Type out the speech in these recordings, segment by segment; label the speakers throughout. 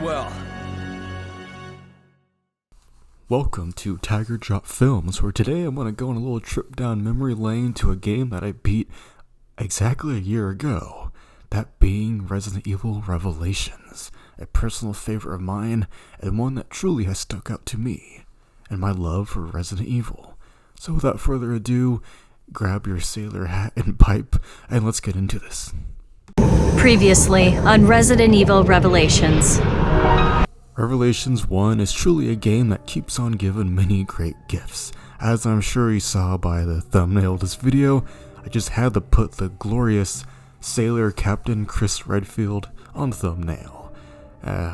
Speaker 1: well.
Speaker 2: Welcome to Tiger Drop Films, where today I'm going to go on a little trip down memory lane to a game that I beat exactly a year ago. That being Resident Evil Revelations, a personal favorite of mine, and one that truly has stuck out to me, and my love for Resident Evil. So without further ado, grab your sailor hat and pipe, and let's get into this.
Speaker 3: Previously on Resident Evil Revelations.
Speaker 2: Revelations 1 is truly a game that keeps on giving many great gifts. As I'm sure you saw by the thumbnail of this video, I just had to put the glorious Sailor Captain Chris Redfield on the thumbnail.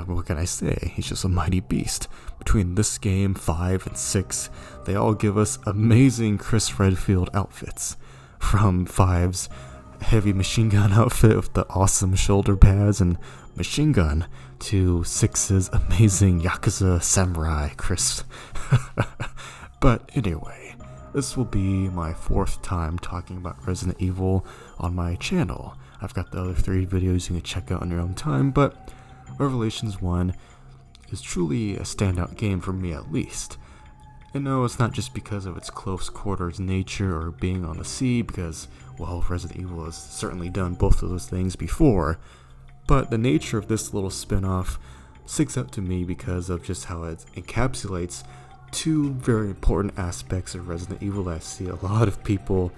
Speaker 2: What can I say? He's just a mighty beast. Between this game, 5 and 6, they all give us amazing Chris Redfield outfits. From 5's heavy machine gun outfit with the awesome shoulder pads and machine gun to 6's amazing Yakuza samurai Chris. But anyway, this will be my 4th time talking about Resident Evil on my channel. I've got the other 3 videos you can check out on your own time, but Revelations 1 is truly a standout game for me at least. And no, it's not just because of its close quarters nature or being on the sea, because, well, Resident Evil has certainly done both of those things before, but the nature of this little spin-off sticks out to me because of just how it encapsulates 2 very important aspects of Resident Evil that I see a lot of people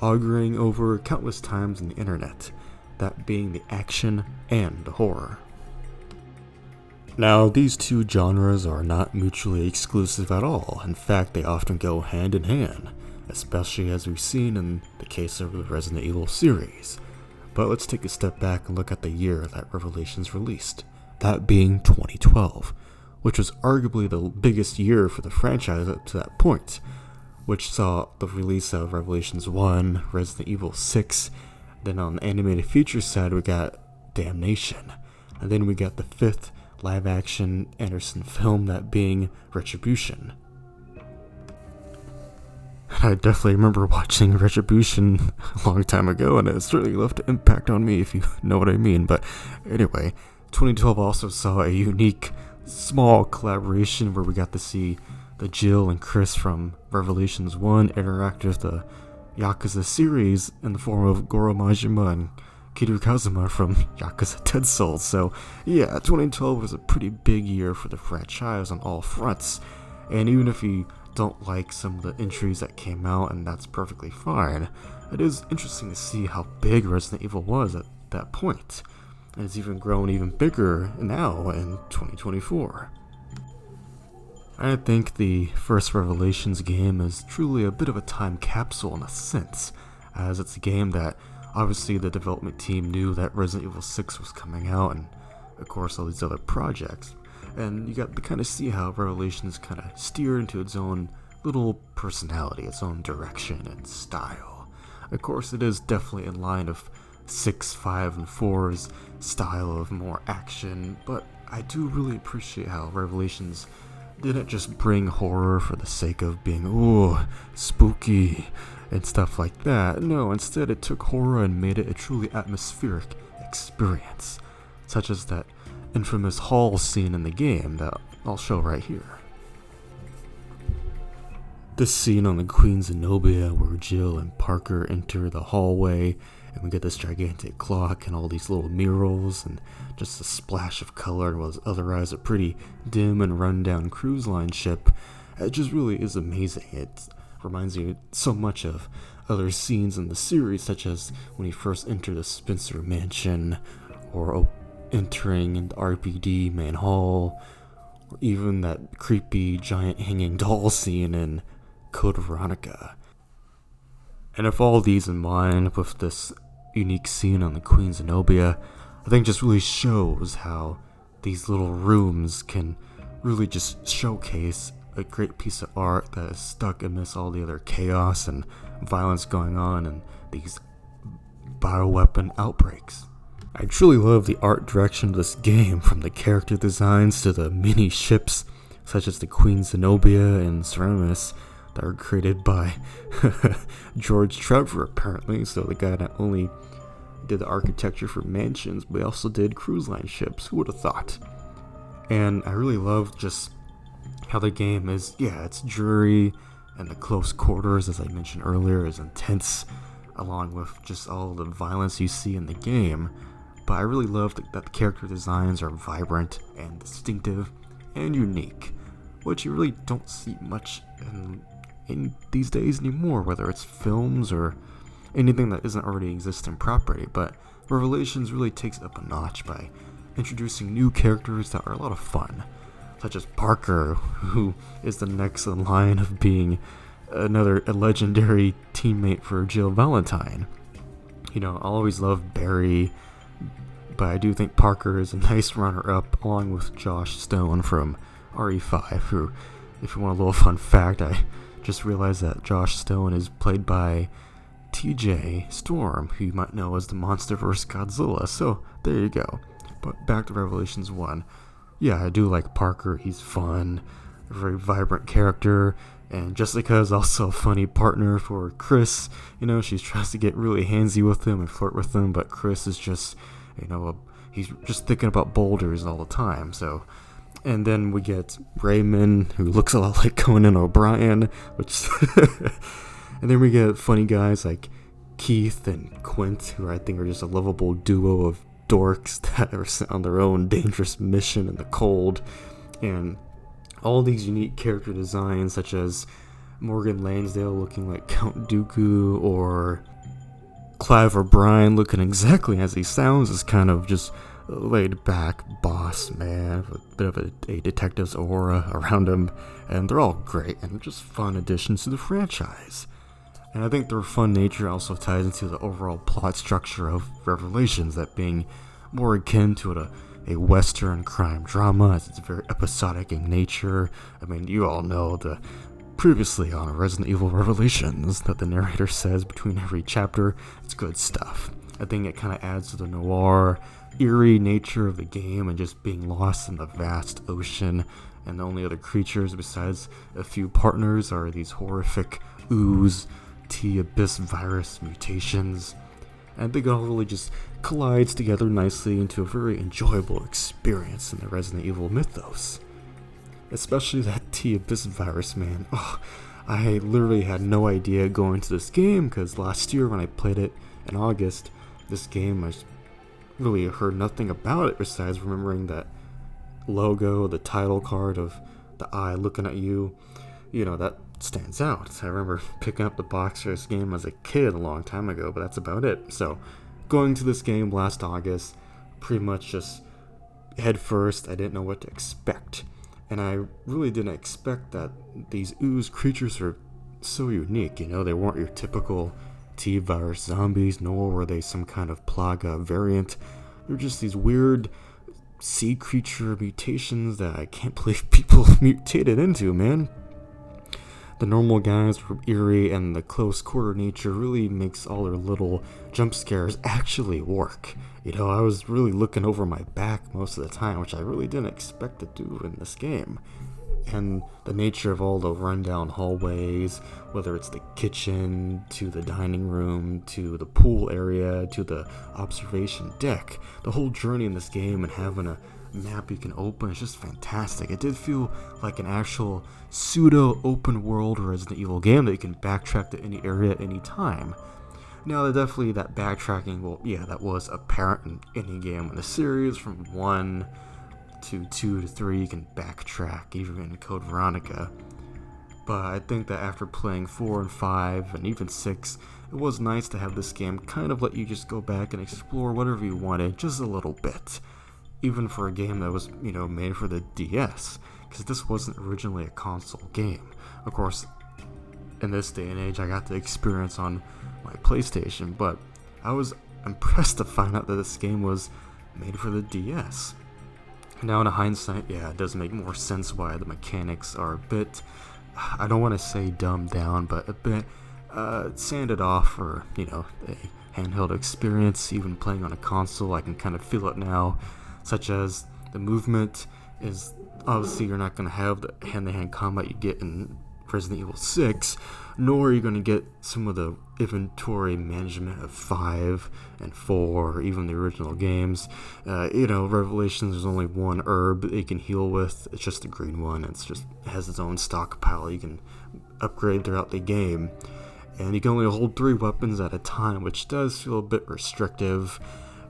Speaker 2: arguing over countless times on the internet, that being the action and the horror. Now, these 2 genres are not mutually exclusive at all. In fact, they often go hand in hand, especially as we've seen in the case of the Resident Evil series. But let's take a step back and look at the year that Revelations released, that being 2012, which was arguably the biggest year for the franchise up to that point, which saw the release of Revelations 1, Resident Evil 6, then on the animated feature side we got Damnation, and then we got the 5th live-action Anderson film, that being Retribution. I definitely remember watching Retribution a long time ago, and it certainly left an impact on me, if you know what I mean. But anyway, 2012 also saw a unique, small collaboration where we got to see the Jill and Chris from Revelations 1 interact with the Yakuza series in the form of Goro Majima and Kiryu Kazuma from Yakuza Dead Souls. So yeah, 2012 was a pretty big year for the franchise on all fronts, and even if you don't like some of the entries that came out, and that's perfectly fine, it is interesting to see how big Resident Evil was at that point, and it's even grown even bigger now in 2024. I think the first Revelations game is truly a bit of a time capsule in a sense, as it's a game that obviously the development team knew that Resident Evil 6 was coming out, and of course all these other projects, and you got to kind of see how Revelations kind of steered into its own little personality, its own direction and style. Of course it is definitely in line of 6, 5, and 4's style of more action, but I do really appreciate how Revelations didn't just bring horror for the sake of being, ooh, spooky and stuff like that. No, instead it took horror and made it a truly atmospheric experience, such as that infamous hall scene in the game that I'll show right here. This scene on the Queen Zenobia where Jill and Parker enter the hallway, and we get this gigantic clock and all these little murals and just a splash of color in what is otherwise a pretty dim and rundown cruise line ship. It just really is amazing. It reminds you so much of other scenes in the series, such as when you first enter the Spencer Mansion, or entering in the RPD main hall, or even that creepy giant hanging doll scene in Code Veronica. And with all these in mind, with this unique scene on the Queen Zenobia, I think just really shows how these little rooms can really just showcase a great piece of art that is stuck amidst all the other chaos and violence going on and these bioweapon outbreaks. I truly love the art direction of this game, from the character designs to the mini ships such as the Queen Zenobia and Ceramus that were created by George Trevor, apparently. So the guy not only did the architecture for mansions, but he also did cruise line ships. Who would have thought? And I really love just how the game is, it's dreary, and the close quarters, as I mentioned earlier, is intense, along with just all the violence you see in the game. But I really love that the character designs are vibrant and distinctive and unique, which you really don't see much in these days anymore, whether it's films or anything that isn't already existing property. But Revelations really takes it up a notch by introducing new characters that are a lot of fun, such as Parker, who is the next in line of being a legendary teammate for Jill Valentine. I always love Barry, but I do think Parker is a nice runner-up, along with Josh Stone from RE5, who, if you want a little fun fact, I just realized that Josh Stone is played by TJ Storm, who you might know as the MonsterVerse Godzilla, so there you go. But back to Revelations 1. Yeah, I do like Parker. He's fun, a very vibrant character, and Jessica is also a funny partner for Chris. She tries to get really handsy with him and flirt with him, but Chris is just, he's just thinking about boulders all the time. So, and then we get Raymond, who looks a lot like Conan O'Brien, which, and then we get funny guys like Keith and Quint, who I think are just a lovable duo of dorks that are sent on their own dangerous mission in the cold. And all these unique character designs, such as Morgan Lansdale looking like Count Dooku, or Clive O'Brien looking exactly as he sounds, is kind of just laid back boss man with a bit of a detective's aura around him, and they're all great and just fun additions to the franchise. And I think their fun nature also ties into the overall plot structure of Revelations, that being more akin to a Western crime drama, as it's very episodic in nature. I mean, you all know the previously on Resident Evil Revelations that the narrator says between every chapter. It's good stuff. I think it kind of adds to the noir, eerie nature of the game, and just being lost in the vast ocean, and the only other creatures besides a few partners are these horrific ooze T-Abyss virus mutations. And I think it all really just collides together nicely into a very enjoyable experience in the Resident Evil mythos. Especially that T-Abyss virus, man. I literally had no idea going into this game, because last year when I played it in August, this game, I really heard nothing about it besides remembering that logo, the title card of the eye looking at you. That stands out. I remember picking up the box for this game as a kid a long time ago, but that's about it. So, going to this game last August, pretty much just head first. I didn't know what to expect. And I really didn't expect that these ooze creatures are so unique. They weren't your typical T-virus zombies, nor were they some kind of Plaga variant. They're just these weird sea creature mutations that I can't believe people mutated into, man. The normal guys were eerie, and the close quarter nature really makes all their little jump scares actually work. I was really looking over my back most of the time, which I really didn't expect to do in this game. And the nature of all the rundown hallways, whether it's the kitchen, to the dining room, to the pool area, to the observation deck, the whole journey in this game and having a map you can open is just fantastic. It did feel like an actual pseudo open world Resident Evil game that you can backtrack to any area at any time. Now, definitely that backtracking, that was apparent in any game in the series. From 1 to 2 to 3, you can backtrack, even in Code Veronica. But I think that after playing 4 and 5 and even 6, it was nice to have this game kind of let you just go back and explore whatever you wanted, just a little bit. Even for a game that was, made for the DS, because this wasn't originally a console game. Of course, in this day and age, I got the experience on my PlayStation, but I was impressed to find out that this game was made for the DS. Now, in hindsight, it does make more sense why the mechanics are a bit, I don't want to say dumbed down, but a bit sanded off for, a handheld experience. Even playing on a console, I can kind of feel it now. Such as the movement is, obviously you're not going to have the hand-to-hand combat you get in Resident Evil 6, nor are you going to get some of the inventory management of 5 and 4, or even the original games. Revelations, there's only one herb that you can heal with. It's just the green one. It has its own stockpile you can upgrade throughout the game. And you can only hold 3 weapons at a time, which does feel a bit restrictive.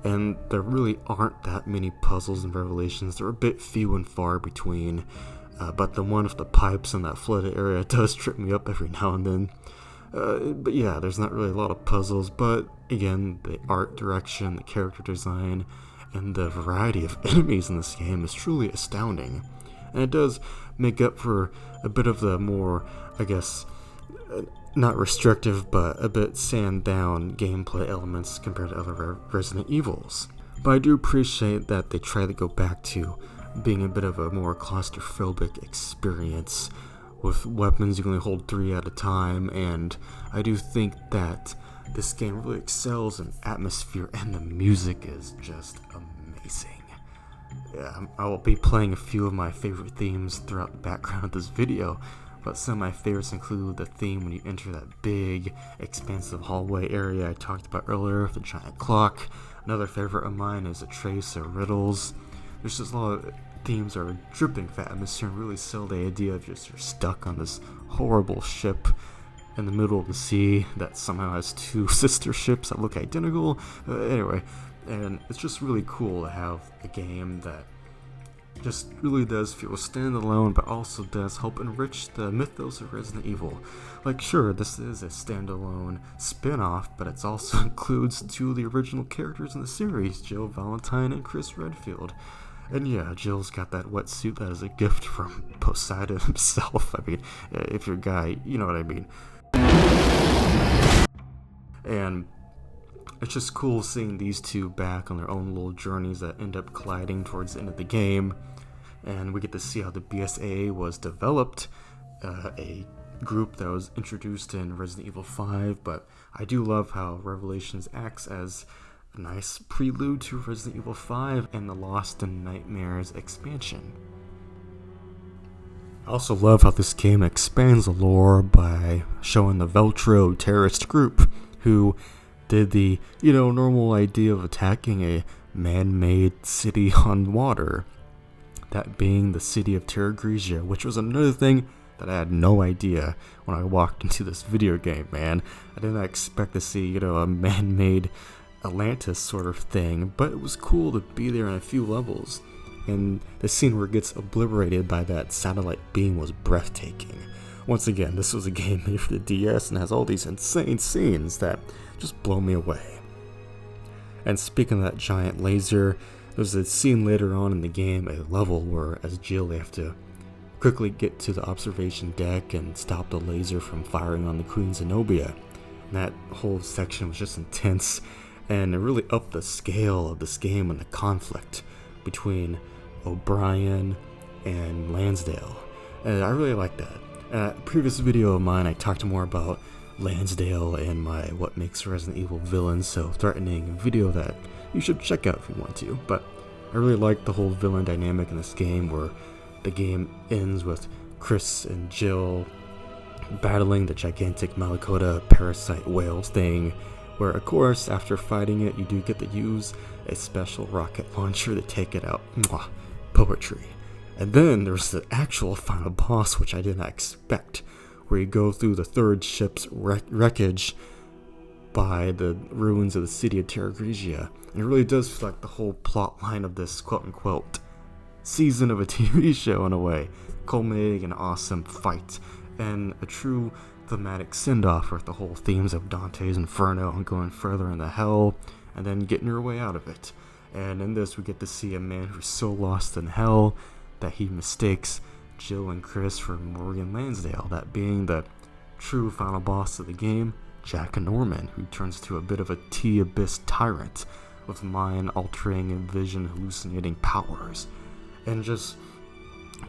Speaker 2: And there really aren't that many puzzles in Revelations. They're a bit few and far between. But the one with the pipes in that flooded area does trip me up every now and then. But yeah, there's not really a lot of puzzles. But again, the art direction, the character design, and the variety of enemies in this game is truly astounding. And it does make up for a bit of the more, I guess, not restrictive, but a bit sand down gameplay elements compared to other Resident Evils. But I do appreciate that they try to go back to being a bit of a more claustrophobic experience. With weapons, you can only hold 3 at a time, and I do think that this game really excels in atmosphere, and the music is just amazing. Yeah, I will be playing a few of my favorite themes throughout the background of this video, but some of my favorites include the theme when you enter that big, expansive hallway area I talked about earlier with the giant clock. Another favorite of mine is a trace of Riddles. There's just a lot of themes that are dripping with atmosphere and really sell the idea of just you're stuck on this horrible ship in the middle of the sea that somehow has 2 sister ships that look identical. Anyway, and it's just really cool to have a game that just really does feel standalone, but also does help enrich the mythos of Resident Evil. Like, sure, this is a standalone spin-off, but it also includes 2 of the original characters in the series, Jill Valentine and Chris Redfield. And yeah, Jill's got that wetsuit that is a gift from Poseidon himself. I mean, if you're a guy, you know what I mean. And it's just cool seeing these 2 back on their own little journeys that end up colliding towards the end of the game. And we get to see how the BSAA was developed, a group that was introduced in Resident Evil 5, but I do love how Revelations acts as a nice prelude to Resident Evil 5 and the Lost in Nightmares expansion. I also love how this game expands the lore by showing the Veltro terrorist group who did the, normal idea of attacking a man-made city on water. That being the city of Terra Grigia, which was another thing that I had no idea when I walked into this video game, man. I didn't expect to see, a man-made Atlantis sort of thing, but it was cool to be there in a few levels. And the scene where it gets obliterated by that satellite beam was breathtaking. Once again, this was a game made for the DS and has all these insane scenes that just blow me away. And speaking of that giant laser, there's a scene later on in the game, a level where as Jill they have to quickly get to the observation deck and stop the laser from firing on the Queen Zenobia. And that whole section was just intense, and it really upped the scale of this game and the conflict between O'Brien and Lansdale. And I really like that. Previous video of mine, I talked more about Lansdale and my what makes Resident Evil villains so threatening video that you should check out if you want to. But I really like the whole villain dynamic in this game where the game ends with Chris and Jill battling the gigantic Malakota parasite whale thing, where of course after fighting it you do get to use a special rocket launcher to take it out. Mwah, poetry. And then there's the actual final boss, which I did not expect, where you go through the 3rd ship's wreckage by the ruins of the city of Terra Grigia. And it really does feel like the whole plot line of this quote-unquote season of a TV show in a way, culminating in an awesome fight and a true thematic send-off with the whole themes of Dante's Inferno and going further into hell and then getting your way out of it. And in this we get to see a man who's so lost in hell that he mistakes Jill and Chris for Morgan Lansdale, that being the true final boss of the game, Jack Norman, who turns to a bit of a T-Abyss tyrant with mind-altering and vision-hallucinating powers. And just,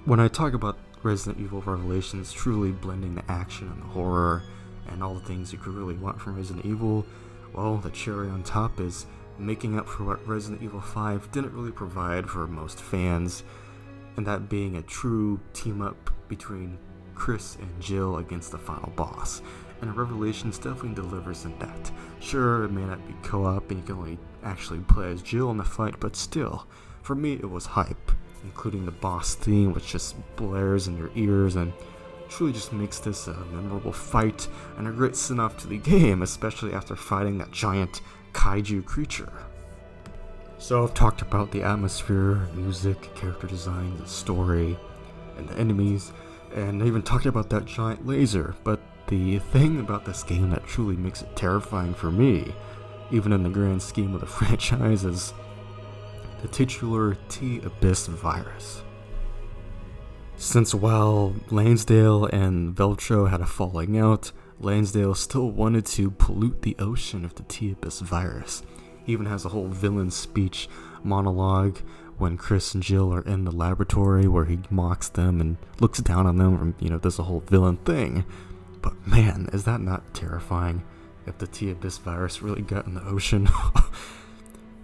Speaker 2: when I talk about Resident Evil Revelations truly blending the action and the horror and all the things you could really want from Resident Evil, well, the cherry on top is making up for what Resident Evil 5 didn't really provide for most fans, and that being a true team-up between Chris and Jill against the final boss, and Revelations definitely delivers in that. Sure, it may not be co-op and you can only actually play as Jill in the fight, but still, for me it was hype, including the boss theme which just blares in your ears and truly just makes this a memorable fight and a great send-off to the game, especially after fighting that giant kaiju creature. So I've talked about the atmosphere, music, character design, the story, and the enemies, and I even talked about that giant laser, but the thing about this game that truly makes it terrifying for me, even in the grand scheme of the franchise, is the titular T-Abyss virus. Since while Lansdale and Veltro had a falling out, Lansdale still wanted to pollute the ocean with the T-Abyss virus. He even has a whole villain speech monologue when Chris and Jill are in the laboratory where he mocks them and looks down on them and, does a whole villain thing. But man, is that not terrifying if the T-Abyss virus really got in the ocean?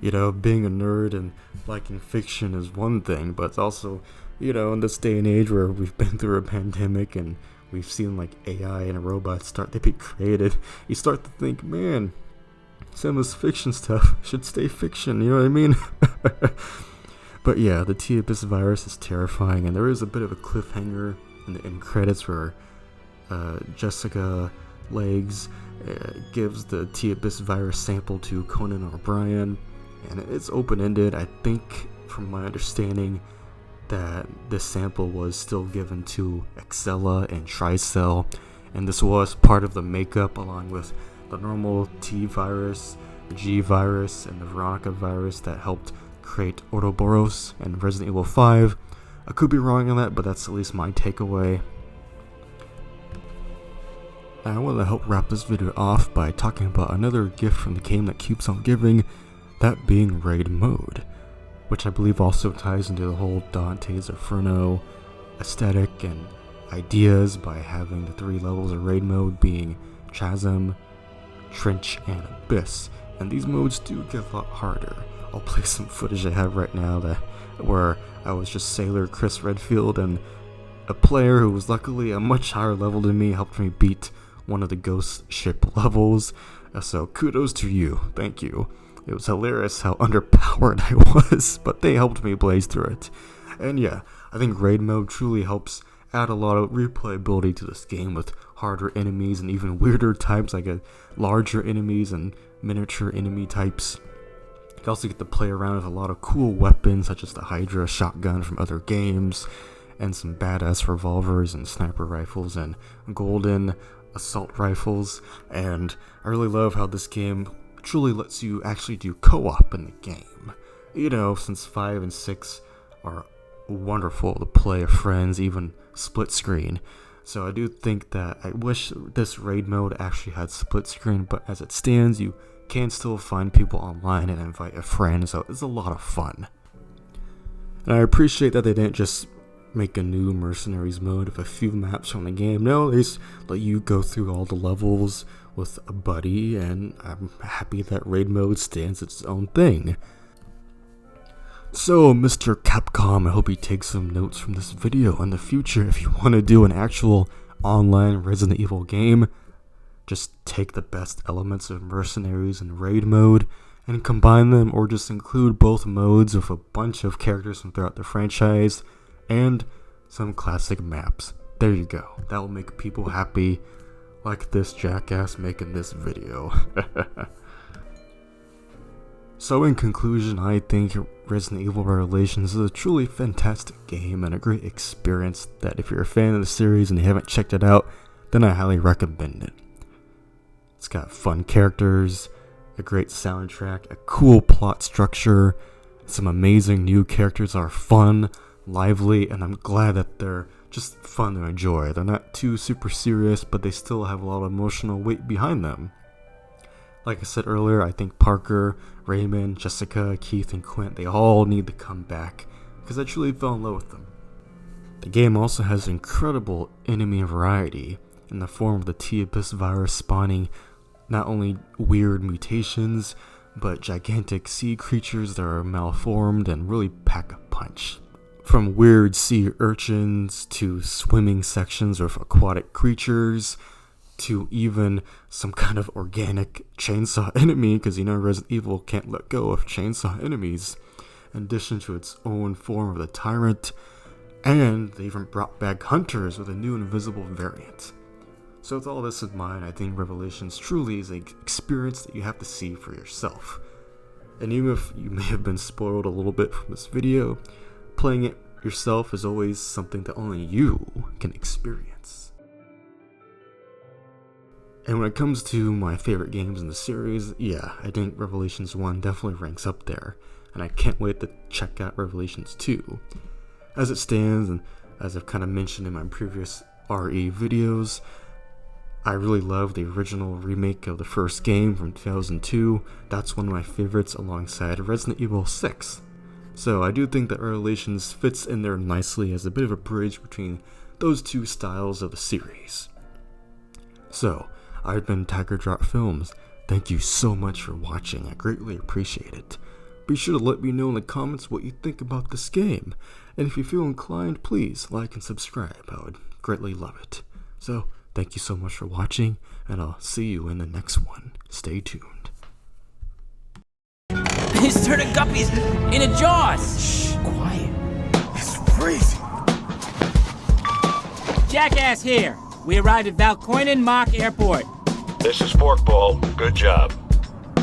Speaker 2: Being a nerd and liking fiction is one thing, but it's also, in this day and age where we've been through a pandemic and we've seen like AI and robots start to be created, you start to think, man, some of this fiction stuff should stay fiction, you know what I mean? But yeah, the T-Abyss virus is terrifying, and there is a bit of a cliffhanger in the end credits where Jessica Legs gives the T-Abyss virus sample to Conan O'Brien, and it's open-ended. I think, from my understanding, that this sample was still given to Excella and Tricell, and this was part of the makeup along with the normal T virus, the G virus, and the Veronica virus that helped create Ouroboros and Resident Evil 5. I could be wrong on that, but that's at least my takeaway. I want to help wrap this video off by talking about another gift from the game that keeps on giving, that being raid mode, which I believe also ties into the whole Dante's Inferno aesthetic and ideas by having the 3 levels of raid mode being Chasm, Trench, and Abyss, and these modes do get a lot harder. I'll play some footage I have right now where I was just Sailor Chris Redfield, and a player who was luckily a much higher level than me helped me beat one of the ghost ship levels, so kudos to you, thank you. It was hilarious how underpowered I was, but they helped me blaze through it. And yeah, I think raid mode truly helps add a lot of replayability to this game with harder enemies and even weirder types like larger enemies and miniature enemy types. You also get to play around with a lot of cool weapons such as the Hydra shotgun from other games, and some badass revolvers and sniper rifles and golden assault rifles. And I really love how this game truly lets you actually do co-op in the game. Since 5 and 6 are wonderful to play with friends, even split screen. So I do think that I wish this raid mode actually had split screen, but as it stands, you can still find people online and invite a friend, so it's a lot of fun. And I appreciate that they didn't just make a new Mercenaries mode with a few maps from the game. No, they just let you go through all the levels with a buddy, and I'm happy that raid mode stands its own thing. So, Mr. Capcom, I hope you take some notes from this video in the future. If you want to do an actual online Resident Evil game, just take the best elements of Mercenaries and raid mode and combine them, or just include both modes with a bunch of characters from throughout the franchise and some classic maps. There you go. That will make people happy, like this jackass making this video. So in conclusion, I think Resident Evil Revelations is a truly fantastic game and a great experience that if you're a fan of the series and you haven't checked it out, then I highly recommend it. It's got fun characters, a great soundtrack, a cool plot structure, some amazing new characters that are fun, lively, and I'm glad that they're just fun to enjoy. They're not too super serious, but they still have a lot of emotional weight behind them. Like I said earlier, I think Parker, Raymond, Jessica, Keith, and Quint, they all need to come back, because I truly fell in love with them. The game also has incredible enemy variety, in the form of the T-Abyss virus spawning not only weird mutations, but gigantic sea creatures that are malformed and really pack a punch. From weird sea urchins to swimming sections of aquatic creatures to even some kind of organic chainsaw enemy, because Resident Evil can't let go of chainsaw enemies, in addition to its own form of the tyrant, and they even brought back hunters with a new invisible variant. So with all this in mind, I think Revelations truly is an experience that you have to see for yourself. And even if you may have been spoiled a little bit from this video, playing it yourself is always something that only you can experience. And when it comes to my favorite games in the series, yeah, I think Revelations 1 definitely ranks up there, and I can't wait to check out Revelations 2. As it stands, and as I've kind of mentioned in my previous RE videos, I really love the original remake of the first game from 2002. That's one of my favorites alongside Resident Evil 6. So I do think that Revelations fits in there nicely as a bit of a bridge between those two styles of the series. So, I've been Tiger Drop Films. Thank you so much for watching. I greatly appreciate it. Be sure to let me know in the comments what you think about this game. And if you feel inclined, please like and subscribe. I would greatly love it. So, thank you so much for watching, and I'll see you in the next one. Stay tuned.
Speaker 1: He's turning guppies into jaws! Shh, quiet.
Speaker 4: It's freezing.
Speaker 1: Jackass here. We arrived at Valkoinen Mock Airport.
Speaker 4: This is Forkball. Good job.